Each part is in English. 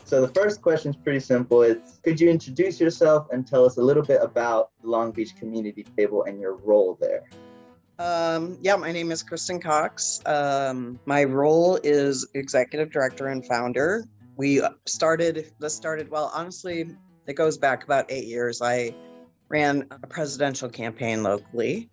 So the first question is pretty simple. It's, could you introduce yourself and tell us a little bit about the Long Beach Community Table and your role there? My name is Kristen Cox. My role is executive director and founder. Well, honestly, it goes back about 8 years. I ran a presidential campaign locally.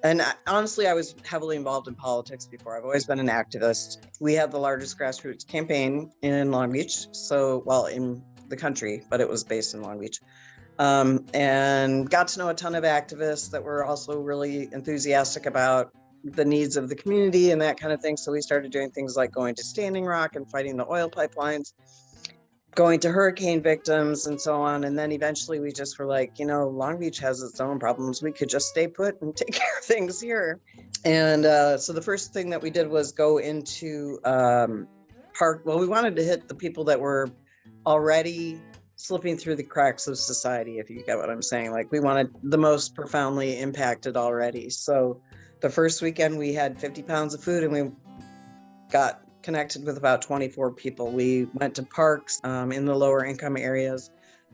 Honestly, I was heavily involved in politics before. I've always been an activist. We had the largest grassroots campaign in Long Beach, in the country, but it was based in Long Beach. And got to know a ton of activists that were also really enthusiastic about the needs of the community and that kind of thing. So we started doing things like going to Standing Rock and fighting the oil pipelines, going to hurricane victims and so on. And then eventually we just were like, Long Beach has its own problems. We could just stay put and take care of things here. And so the first thing that we did was go into park. Well, we wanted to hit the people that were already slipping through the cracks of society, if you get what I'm saying. Like, we wanted the most profoundly impacted already. So the first weekend we had 50 pounds of food and we got connected with about 24 people. We went to parks in the lower income areas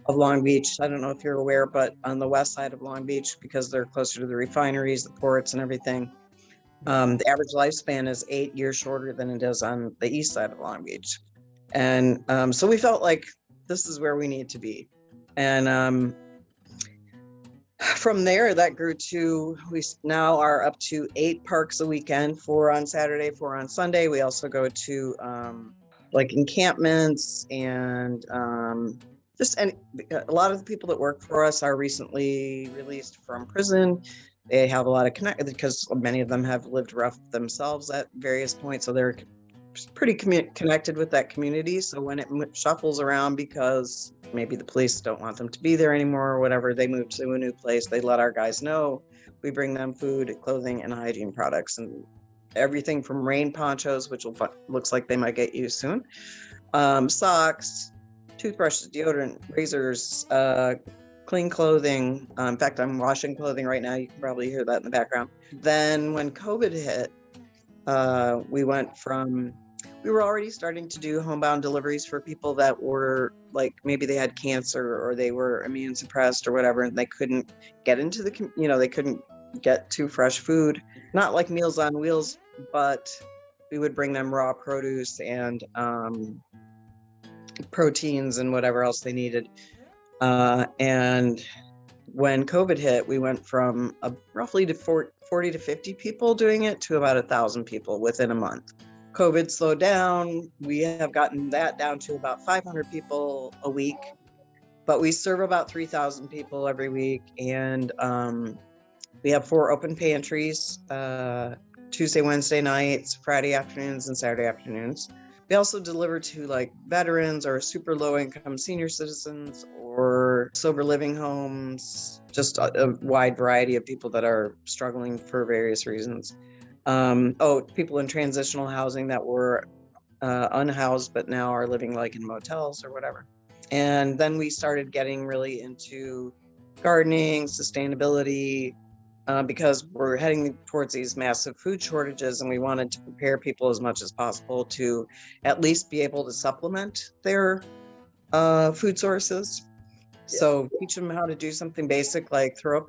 of Long Beach. I don't know if you're aware, but on the west side of Long Beach, because they're closer to the refineries, the ports and everything, the average lifespan is 8 years shorter than it is on the east side of Long Beach. And so we felt like this is where we need to be. And from there, that grew to, we now are up to 8 parks a weekend, 4 on Saturday, 4 on Sunday. We also go to encampments and a lot of the people that work for us are recently released from prison. They have a lot of because many of them have lived rough themselves at various points. So they're pretty connected with that community. So when it shuffles around because maybe the police don't want them to be there anymore or whatever, they move to a new place. They let our guys know. We bring them food, clothing, and hygiene products, and everything from rain ponchos, which looks like they might get used soon, socks, toothbrushes, deodorant, razors, clean clothing. In fact, I'm washing clothing right now. You can probably hear that in the background. Then when COVID hit, we were already starting to do homebound deliveries for people that were like, maybe they had cancer or they were immune suppressed or whatever, and they couldn't get into they couldn't get to fresh food, not like Meals on Wheels, but we would bring them raw produce and proteins and whatever else they needed. And when COVID hit, we went from roughly to 40 to 50 people doing it to about 1,000 people within a month. COVID slowed down. We have gotten that down to about 500 people a week, but we serve about 3,000 people every week. And we have 4 open pantries, Tuesday, Wednesday nights, Friday afternoons, and Saturday afternoons. We also deliver to like veterans or super low income senior citizens or sober living homes, just a wide variety of people that are struggling for various reasons. People in transitional housing that were unhoused but now are living like in motels or whatever. And then we started getting really into gardening, sustainability, because we're heading towards these massive food shortages, and we wanted to prepare people as much as possible to at least be able to supplement their food sources. Yeah. So teach them how to do something basic like throw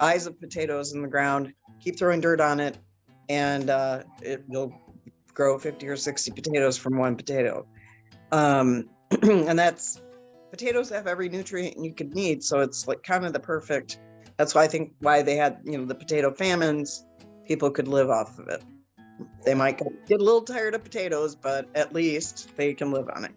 eyes of potatoes in the ground, keep throwing dirt on it, and you'll grow 50 or 60 potatoes from one potato. And potatoes have every nutrient you could need. So it's like kind of the perfect. That's why I think why they had, the potato famines, people could live off of it. They might get a little tired of potatoes, but at least they can live on it,